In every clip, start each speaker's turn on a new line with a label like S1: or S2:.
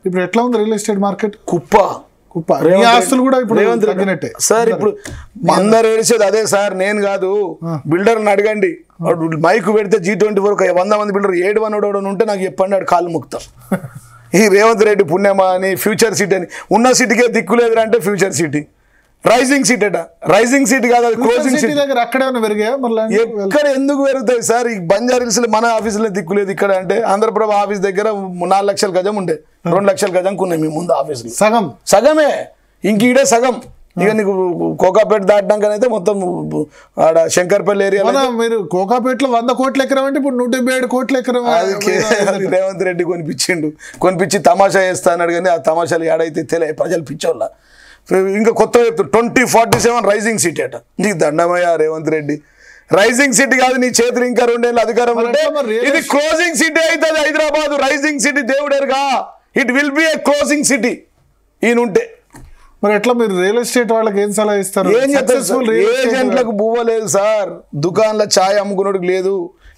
S1: ఇప్పుడు ఎట్లా ఉంది రియల్ ఎస్టేట్ మార్కెట్?
S2: కుప్ప
S1: ఆస్తులు కూడా ఇప్పుడు తగ్గినట్టే
S2: సార్. ఇప్పుడు అందరు ఏడిచేది అదే సార్, నేను కాదు. బిల్డర్ని అడగండి, మైకు పెడితే G24 100 మంది బిల్డర్ 7 ఉంటే నాకు చెప్పండి, ఆడు కాళ్ళు ముక్తా. ఈ రేవంత్ రెడ్డి పుణ్యమా అని ఫ్యూచర్ సిటీ అని, ఉన్న సిటీకే దిక్కులేదు అంటే ఫ్యూచర్ సిటీ, రైజింగ్ సిటీ అట. రైజింగ్ సిటీ కాదు, అది క్లోజింగ్ సిటీ.
S1: అక్కడే పెరిగా
S2: ఎక్కడ ఎందుకు పెరుగుతాయి సార్? ఈ బంజారీల్స్ మన ఆఫీసులో దిక్కులేదు ఇక్కడ అంటే. ఆంధ్రప్రభ ఆఫీస్ దగ్గర 4 లక్షల గజం ఉండే, 2 లక్షల గజం కొన్నాయి మీ ముందు ఆఫీసులు. సగమే, ఇంక ఈడే సగం. ఇక నీకు కోకాపేట దాటినాకనైతే మొత్తం ఆడ శంకర్పల్లి ఏరియా.
S1: మీరు కోకాపేటలో 100 కోట్ల ఎకరం అంటే ఇప్పుడు 177 కోట్ల ఎకరం.
S2: అది రేవంత్ రెడ్డి కొనిపించి తమాషా చేస్తా అన్నాడు. కానీ ఆ తమాషాలు ఏడైతే తెలియ, ప్రజలు పిచ్చోళ్ళ. ఇంకా కొత్త 2047 రైజింగ్ సిటీ అట. నీకు దండమయ్యా రేవంత్ రెడ్డి. రైజింగ్ సిటీ కాదు, నీ చేతులు ఇంకా 2 ఏళ్ళ అధికారం ఉంటే ఇది క్లోజింగ్ సిటీ అవుతుంది. హైదరాబాద్ రైజింగ్ సిటీ దేవుడేరుగా, it will be a closing city ఈయనుంటే.
S1: మరి ఎట్లా మీరు రియల్ ఎస్టేట్ వాళ్ళకి ఏం సలహా ఇస్తారు?
S2: ఏం చెప్తారు? ఏజెంట్లకు బువ్వ లేదు సార్, దుకాణంలో ఛాయ్ అమ్ముకున్నోడికి లేదు,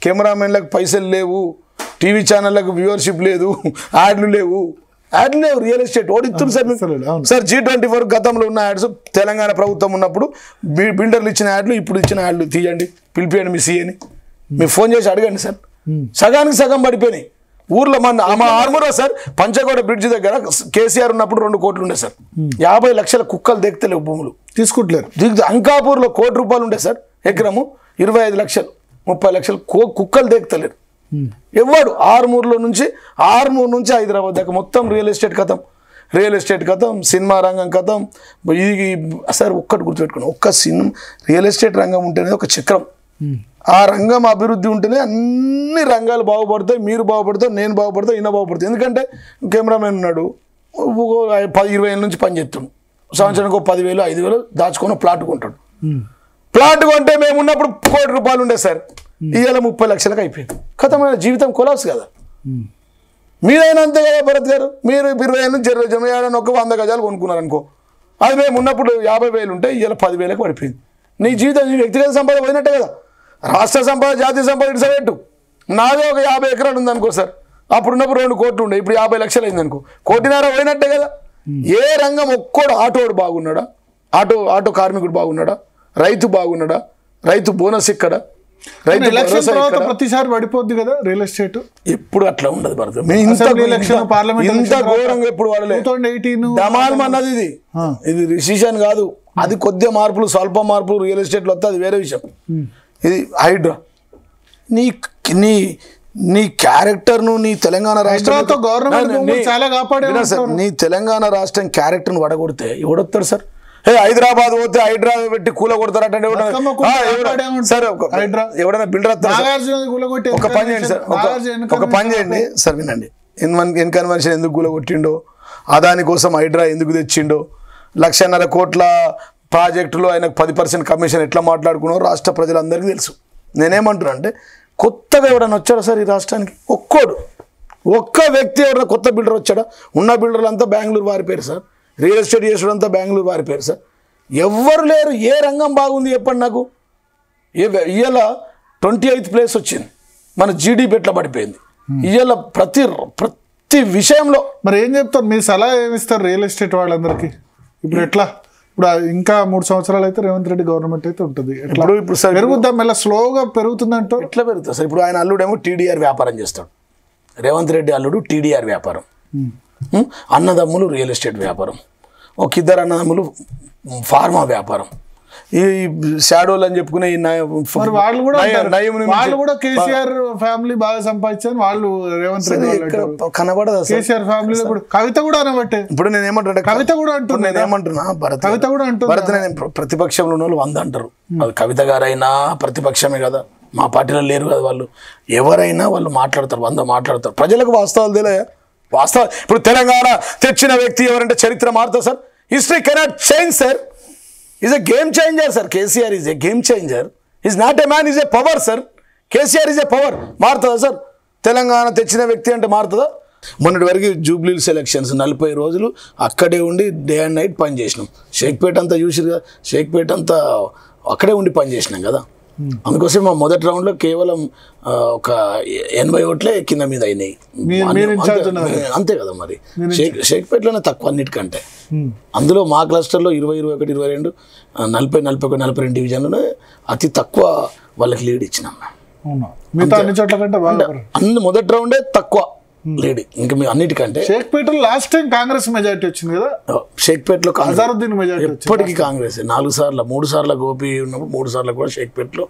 S2: కెమెరామెన్లకు పైసలు లేవు, టీవీ ఛానళ్ళకు వ్యూవర్షిప్ లేదు, యాడ్లు లేవు. రియల్ ఎస్టేట్ ఓడిస్తుంది సార్. సార్ G24 గతంలో ఉన్న యాడ్స్, తెలంగాణ ప్రభుత్వం ఉన్నప్పుడు బిల్డర్లు ఇచ్చిన యాడ్లు, ఇప్పుడు ఇచ్చిన యాడ్లు తీయండి, పిలిపియండి మీ సీఏని, మీరు ఫోన్ చేసి అడగండి సార్. సగానికి సగం పడిపోయినాయి. ఊర్లో మా ఆర్మూరా సార్, పంచగోడ బ్రిడ్జ్ దగ్గర కేసీఆర్ ఉన్నప్పుడు 2 కోట్లు ఉండే సార్. 50 లక్షల కుక్కలు దిగుతలేవు, భూములు తీసుకుంటలేరు. అంకాపూర్లో ₹1 కోటి ఉండే సార్ ఎకరము, 25 లక్షలు 30 లక్షలు కుక్కలు దిగుతలేరు. ఎవడు ఆర్మూర్ నుంచి హైదరాబాద్ దాకా మొత్తం రియల్ ఎస్టేట్ కథం, సినిమా రంగం కథం. ఇది సార్ ఒక్కటి గుర్తుపెట్టుకున్నాం, ఒక్క రియల్ ఎస్టేట్ రంగం ఉంటేనే ఒక చక్రం. ఆ రంగం అభివృద్ధి ఉంటేనే అన్ని రంగాలు బాగుపడతాయి. మీరు బాగుపడతావు, నేను బాగుపడతావు, ఈయన బాగుపడతావు. ఎందుకంటే కెమెరామెన్ ఉన్నాడు, 10-20 ఏళ్ళ నుంచి పని చేస్తున్నాడు, సంవత్సరానికి 10,000 5,000 దాచుకొని ప్లాట్ కొంటాడు. ప్లాట్ కొంటే మేము ఉన్నప్పుడు ₹1 కోటి ఉండే సార్, ఇవాళ 30 లక్షలకు అయిపోయింది. కథమైన జీవితం కొలాప్స్ కదా. మీరైనా అంతే కదా భరత్ గారు. మీరు 20 ఏళ్ళ నుంచి 20 ఒక 100 గజాలు కొనుక్కున్నారు అనుకో, అది మేము ఉన్నప్పుడు 50,000 ఉంటే ఇవాళ 10,000కి పడిపోయింది. నీ జీవితం, నీ వ్యక్తిగత సంపద పోయినట్టే కదా. రాష్ట్ర సంపద, జాతీయ సంపద ఇటు నాదే ఒక 50 ఎకరాలు ఉందనుకో సార్, అప్పుడున్నప్పుడు 2 కోట్లు ఉండే, ఇప్పుడు 50 లక్షలు అయింది అనుకో, 1.5 కోటి పోయినట్టే కదా. ఏ రంగం ఒక్కడు, ఆటోడు బాగున్నాడా, ఆటో కార్మికుడు బాగున్నాడా, రైతు బాగున్నాడా, రైతు బోనస్ ఇక్కడ, రైతు
S1: ప్రతిసారి పడిపోద్ది కదా రియల్ ఎస్టేట్.
S2: ఎప్పుడు అట్లా ఉండదు భరత్. ఇంత ఘోరంగా ఎప్పుడు వాడలేదు. అన్నది ఇది రిసిషన్ కాదు, అది కొద్దిగా మార్పులు, స్వల్ప మార్పులు రియల్ ఎస్టేట్లో వస్తే అది వేరే విషయం. ఇది హైడ్రా నీ క్యారెక్టర్ను, నీ తెలంగాణ రాష్ట్రం, నీ తెలంగాణ రాష్ట్రం క్యారెక్టర్ను వడగొడితే ఎవడొస్తాడు సార్? హైదరాబాద్ పోతే హైడ్రా పెట్టి కూల కొడతారట. సార్ ఎవడైనా బిల్డర్ ఒక పని చేయండి సార్, ఒక పని చేయండి సార్, వినండి. ఇన్కన్వెన్షన్ ఎందుకు కూల కొట్టిండో, అదాని కోసం హైడ్రా ఎందుకు తెచ్చిండో, 1.5 కోట్ల ప్రాజెక్టులో ఆయనకు 10% కమిషన్ ఎట్లా మాట్లాడుకున్నారో రాష్ట్ర ప్రజలందరికీ తెలుసు. నేనేమంటున్నా అంటే, కొత్తగా ఎవడన్నా వచ్చాడా సార్ ఈ రాష్ట్రానికి? ఒక్క వ్యక్తి ఎవరైనా కొత్త బిల్డర్ వచ్చాడా? ఉన్న బిల్డర్లు అంతా బెంగళూరు వారిపోయారు సార్, రియల్ ఎస్టేట్ చేసుడంతా బెంగళూరు వారిపోయారు సార్. ఎవ్వరు లేరు. ఏ రంగం బాగుంది చెప్పండి నాకు. ఇవాళ 28th ప్లేస్ వచ్చింది, మన జీడీపీ ఎట్లా పడిపోయింది ఇవాళ ప్రతి విషయంలో.
S1: మరి ఏం చెప్తారు, మీ సలహా ఏమిస్తారు రియల్ ఎస్టేట్ వాళ్ళందరికీ? ఇప్పుడు ఎట్లా, ఇప్పుడు ఇంకా 3 సంవత్సరాలు అయితే రేవంత్ రెడ్డి గవర్నమెంట్ అయితే ఉంటుంది, ఎట్లా ఇప్పుడు పెరుగుద్దాం, మళ్ళీ స్లోగా పెరుగుతుందంటో
S2: ఎట్లా పెరుగుతుంది సార్? ఇప్పుడు ఆయన అల్లుడేమో టీడీఆర్ వ్యాపారం చేస్తాడు, రేవంత్ రెడ్డి అల్లుడు టీడీఆర్ వ్యాపారం, అన్నదమ్ములు రియల్ ఎస్టేట్ వ్యాపారం, ఒక 2 అన్నదమ్ములు ఫార్మా వ్యాపారం, ఈ షాడోలు అని చెప్పుకునే
S1: వాళ్ళు కూడా కేసీఆర్ ఫ్యామిలీ బాగా సంపాదించారు వాళ్ళు. రేవంత్ రెడ్డి
S2: కనబడదా
S1: కేసీఆర్ ఫ్యామిలీ? కవిత కూడా అనబట్టే.
S2: ఇప్పుడు నేను ఏమంటున్నా,
S1: కవిత కూడా అంటున్నా,
S2: నేనేమంటున్నా భరత్,
S1: కవిత కూడా అంటున్నా,
S2: భరత్ నేను ప్రతిపక్షంలో ఉన్న వాళ్ళు 100 అంటారు, అది కవిత గారైనా ప్రతిపక్షమే కదా, మా పార్టీలో లేరు కదా వాళ్ళు. ఎవరైనా వాళ్ళు మాట్లాడతారు, 100 మాట్లాడతారు. ప్రజలకు వాస్తవాలు తెలియ, వాస్తవం. ఇప్పుడు తెలంగాణ తెచ్చిన వ్యక్తి ఎవరంటే చరిత్ర మారుతుంది sir. History cannot change sir. Is a game changer sir. KCR is a game changer. Is not a man, is a power sir. KCR is a power. మారుతుందా సార్? తెలంగాణ తెచ్చిన వ్యక్తి అంటే మారుతుందా? మొన్నటి వరకు జూబ్లీస్ ఎలక్షన్స్ 40 రోజులు అక్కడే ఉండి డే అండ్ నైట్ పని చేసినాం. షేక్పేట అంతా చూసిరు కదా, షేక్పేట అంతా అక్కడే ఉండి పని చేసినాం కదా. అందుకోసం మా మొదటి రౌండ్లో కేవలం ఒక 80 ఓట్లే కింద మీద అయినాయి. అంతే కదా మరి. షేక్పేటలోనే తక్కువ అన్నిటికంటే. అందులో మా క్లస్టర్లో 20, 21, 22, 40, 41, 42 డివిజన్లోనే అతి తక్కువ వాళ్ళకి లీడ్ ఇచ్చినాం. అన్ని మొదటి రౌండే తక్కువ లీడ్. ఇంకా మీ అన్నిటికంటే
S1: షేక్పేటలో లాస్ట్ టైం కాంగ్రెస్ మెజారిటీ వచ్చింది కదా.
S2: షేక్పేటలో
S1: అజారుద్దీన్ మెజారిటీ
S2: ఎప్పటికీ కాంగ్రెస్ 4 సార్లు 3 సార్లు గోపి ఉన్నప్పుడు 3 సార్లు కూడా షేక్పేటలో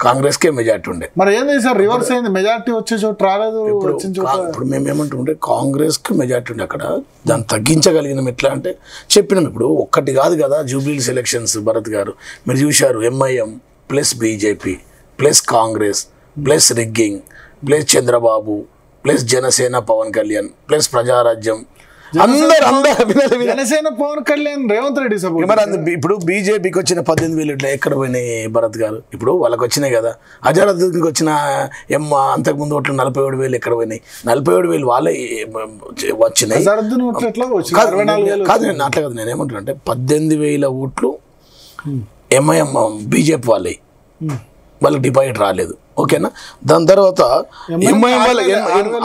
S2: కాంగ్రెస్ కే మెజారిటీ ఉండే.
S1: మరి ఏంది సార్ రివర్స్ అయింది, మెజారిటీ వచ్చే చోటు రాలేదు.
S2: ఇప్పుడు మేము ఏమంటుంటే కాంగ్రెస్ కి మెజారిటీ ఉండే అక్కడ, దాన్ని తగ్గించగలిగినాం. ఎట్లా అంటే చెప్పినాం, ఇప్పుడు ఒక్కటి కాదు కదా జూబ్లీహిల్స్ ఎలక్షన్స్ భరత్ గారు మీరు చూశారు. MIM plus BJP plus Congress plus rigging plus Chandrababu plus Janasena Pawan Kalyan plus Prajarajyam
S1: Janasena Pawan Kalyan Revanth Reddy support.
S2: మరి ఇప్పుడు బీజేపీకి వచ్చిన 18,000 ఇట్లా ఎక్కడ పోయినాయి భరత్ గారు? ఇప్పుడు వాళ్ళకి వచ్చినాయి కదా. అజారుద్దీన్కి వచ్చిన అంతకుముందు ఓట్లు 47,000 ఎక్కడ పోయినాయి? 47,000 వాళ్ళే వచ్చినాయి. కాదు నేను అట్లా కదా, నేను ఏమంటున్నా అంటే 18,000 ఓట్లు ఎంఐఎం బీజేపీ వాళ్ళే, వాళ్ళకి డిపాజిట్ రాలేదు. ఓకేనా. దాని తర్వాత ఎంఐఎం వాళ్ళకి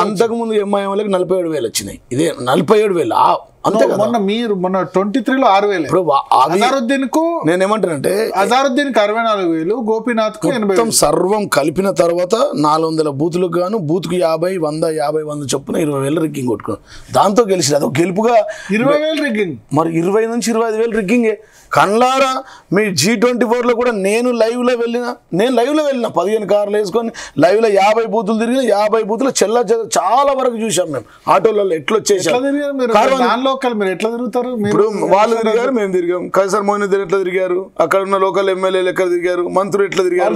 S2: అంతకుముందు ఎంఐఎం వాళ్ళకి 47,000 వచ్చినాయి. ఇదే 47,000 అంతే కదా.
S1: మొన్న 23లో 6,000.
S2: ఇప్పుడు
S1: అజారుద్దీన్ కు
S2: నేను ఏమంటానంటే
S1: అజారుద్దీన్ కు 64,000, గోపీనాథ్ కు 80,000
S2: సర్వం కలిపిన తర్వాత 400 బూతులకు గాను బూత్కు 50, 100, 50, 100 చొప్పున 20,000 రిగ్గింగ్ కొట్టుకున్నాం. దాంతో గెలిచి అదొక గెలుపుగా
S1: 20,000 రిగ్గింగ్.
S2: మరి 20 నుంచి 25,000 రిగ్గింగే. కన్లారా మీ G24లో కూడా నేను లైవ్లో వెళ్ళిన 15 కార్లు వేసుకొని లైవ్లో 50 బూతులు తిరిగిన, 50 బూతులు చాలా వరకు చూసాం మేము. ఆటోలలో ఎట్లా వచ్చేసాం.
S1: మీరు ఎట్లా తిరుగుతారు?
S2: ఇప్పుడు వాళ్ళు తిరిగారు, మేము తిరిగాం. కైసర్ మోయినుద్దీన్ ఎట్లా తిరిగారు, అక్కడ ఉన్న లోకల్ ఎమ్మెల్యేలు ఎక్కడ తిరిగారు, మంత్రులు ఎట్లా తిరిగారు,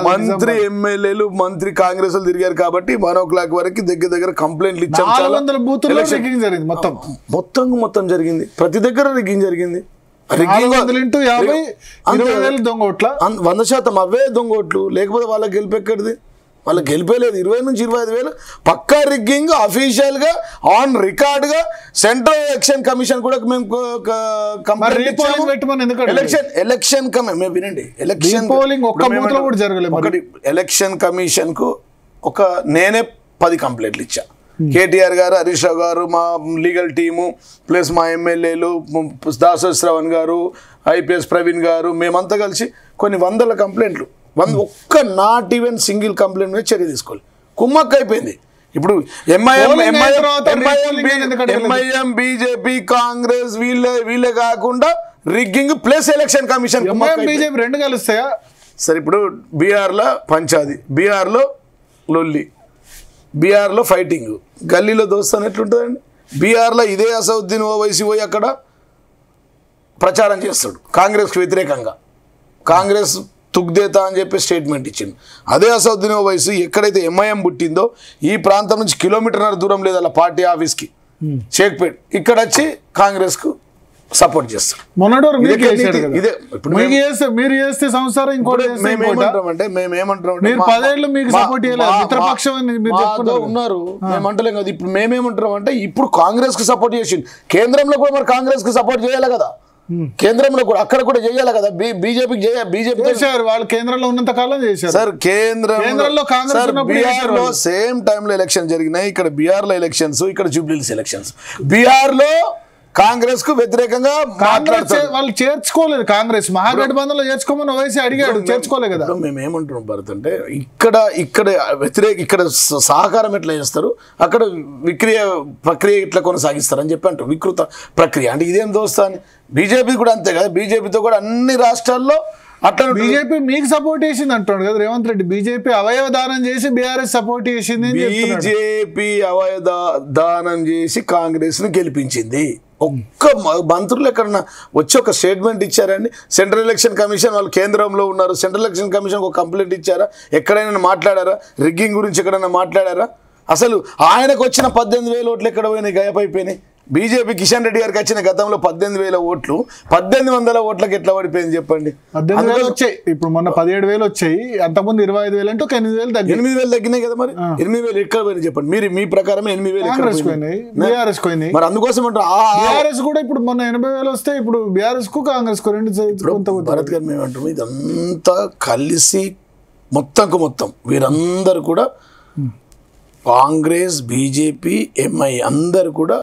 S2: మంత్రి ఎమ్మెల్యేలు మంత్రి కాంగ్రెస్ వాళ్ళు తిరిగారు. కాబట్టి 1 o'clock వరకు దగ్గర కంప్లైంట్లు ఇచ్చాం. మొత్తం జరిగింది, ప్రతి దగ్గర రిగ్గింగ్ జరిగింది. 100% అవే దొంగ ఓట్లు. లేకపోతే వాళ్ళకి గెలుపు ఎక్కడిది? వాళ్ళకి గెలిపేలేదు. 20 నుంచి 25,000 పక్కా రిగ్గింగ్, అఫీషియల్ గా ఆన్ రికార్డ్ గా సెంట్రల్ ఎలక్షన్ కమిషన్ కూడా మేము ఎలక్షన్ వినండి, ఎలక్షన్ కమిషన్ కు నేనే 10 కంప్లైంట్లు ఇచ్చా. కేటీఆర్ గారు, హరీష్ రావు గారు, మా లీగల్ టీము ప్లస్ మా ఎమ్మెల్యేలు దాసరి శ్రవణ్ గారు, ఐపీఎస్ ప్రవీణ్ గారు, మేమంతా కలిసి కొన్ని 100 కంప్లైంట్లు, ఒక్క నాట్ ఈవెన్ సింగిల్ కంప్లైంట్ మీద చర్య తీసుకోవాలి. కుమ్మక్క అయిపోయింది. ఇప్పుడు ఎంఐఎం బీజేపీ కాంగ్రెస్ వీళ్ళే కాకుండా rigging plus election commission
S1: BJP 2 కలుస్తాయా?
S2: సరే ఇప్పుడు బీహార్లో పంచాది, బీహార్లో లొల్లి, బీహార్లో ఫైటింగ్, గల్లీలో దోస్తాను ఎట్లుంటుందండి? బీహార్లో ఇదే అసదుద్దీన్ ఓవైసీ పోయి అక్కడ ప్రచారం చేస్తాడు కాంగ్రెస్కి వ్యతిరేకంగా. కాంగ్రెస్ తుగ్దేతా అని చెప్పి స్టేట్మెంట్ ఇచ్చింది. అదే అసదుద్దీన్ ఓవైసీ ఎక్కడైతే ఎంఐఎం పుట్టిందో ఈ ప్రాంతం నుంచి 1.5 కిలోమీటర్ దూరం లేదు అలా పార్టీ ఆఫీస్కి షేక్పేట్, ఇక్కడ వచ్చి కాంగ్రెస్కు సపోర్ట్ చేస్తారు.
S1: ఇదే మీరు చేస్తే సంవత్సరం ఇంకోటి
S2: ఉన్నారు మేమంటలేం కదా. ఇప్పుడు మేమేమంటున్నాం అంటే ఇప్పుడు కాంగ్రెస్ కు సపోర్ట్ చేసింది, కేంద్రంలో కూడా మరి కాంగ్రెస్ కు సపోర్ట్ చేయాలి కదా. కేంద్రంలో కూడా అక్కడ కూడా చేయాలి కదా. బీజేపీకి బీజేపీ
S1: వాళ్ళు కేంద్రంలో ఉన్నంత కాలం చేశారు
S2: సార్. కేంద్రంలో బీహార్లో సేమ్ టైంలో ఎలక్షన్ జరిగినాయి. ఇక్కడ బీహార్లో ఎలక్షన్స్, ఇక్కడ జూబ్లీహిల్స్ ఎలక్షన్స్. బీహార్లో కాంగ్రెస్ కు వ్యతిరేకంగా
S1: వాళ్ళు చేర్చుకోలేదు. కాంగ్రెస్ మహాగఠబంధన్లో చేర్చుకోమని ఓవైసీ అడిగాడు, చేర్చుకోలేదు కదా.
S2: మేము ఏమంటున్నాం భరత్ అంటే ఇక్కడ సహకారం ఎట్లా చేస్తారు, అక్కడ ప్రక్రియ ఇట్లా కొనసాగిస్తారు అని చెప్పి అంటారు. వికృత ప్రక్రియ అంటే ఇదేం దోస్తా అని. బీజేపీ కూడా అంతే కదా. బీజేపీతో కూడా అన్ని రాష్ట్రాల్లో అట్లా
S1: బీజేపీ మీకు సపోర్ట్ చేసింది అంటాడు కదా రేవంత్ రెడ్డి. బీజేపీ అవయవదానం చేసి బీఆర్ఎస్ సపోర్ట్ చేసింది.
S2: బీజేపీ అవయవదానం చేసి కాంగ్రెస్ ను గెలిపించింది. ఒక్క మంత్రులు ఎక్కడన్నా వచ్చి ఒక స్టేట్మెంట్ ఇచ్చారండి? సెంట్రల్ ఎలక్షన్ కమిషన్ వాళ్ళు కేంద్రంలో ఉన్నారు, సెంట్రల్ ఎలక్షన్ కమిషన్ ఒక కంప్లైంట్ ఇచ్చారా? ఎక్కడైనా మాట్లాడారా? రిగ్గింగ్ గురించి ఎక్కడైనా మాట్లాడారా? అసలు ఆయనకు వచ్చిన 18,000 ఓట్లు ఎక్కడ పోయినాయి, గాయపైపోయినాయి. బీజేపీ కిషన్ రెడ్డి గారికి వచ్చిన గతంలో 18,000 ఓట్లు 1,800 ఓట్లకి ఎట్లా పడిపోయింది చెప్పండి.
S1: 18,000 వచ్చాయి, ఇప్పుడు మొన్న 17,000 వచ్చాయి, అంతకుముందు 25,000 అంటే ఒక 8,000 తగ్గింది.
S2: 8,000 తగ్గినాయి కదా, మరి 8,000 ఎక్కడ పోయినాయి చెప్పండి. మీరు మీ ప్రకారం 8,000
S1: కాంగ్రెస్ పోయినాయి, బీఆర్ఎస్ పోయినాయి.
S2: మరి అందుకోసం
S1: బీఆర్ఎస్ కూడా ఇప్పుడు మొన్న 80,000 వస్తే ఇప్పుడు బీఆర్ఎస్ కు కాంగ్రెస్ కు రెండు
S2: భరత్ గారు మేము అంటాము ఇదంతా కలిసి మొత్తం వీరందరూ కూడా కాంగ్రెస్, బీజేపీ, ఎంఐ అందరు కూడా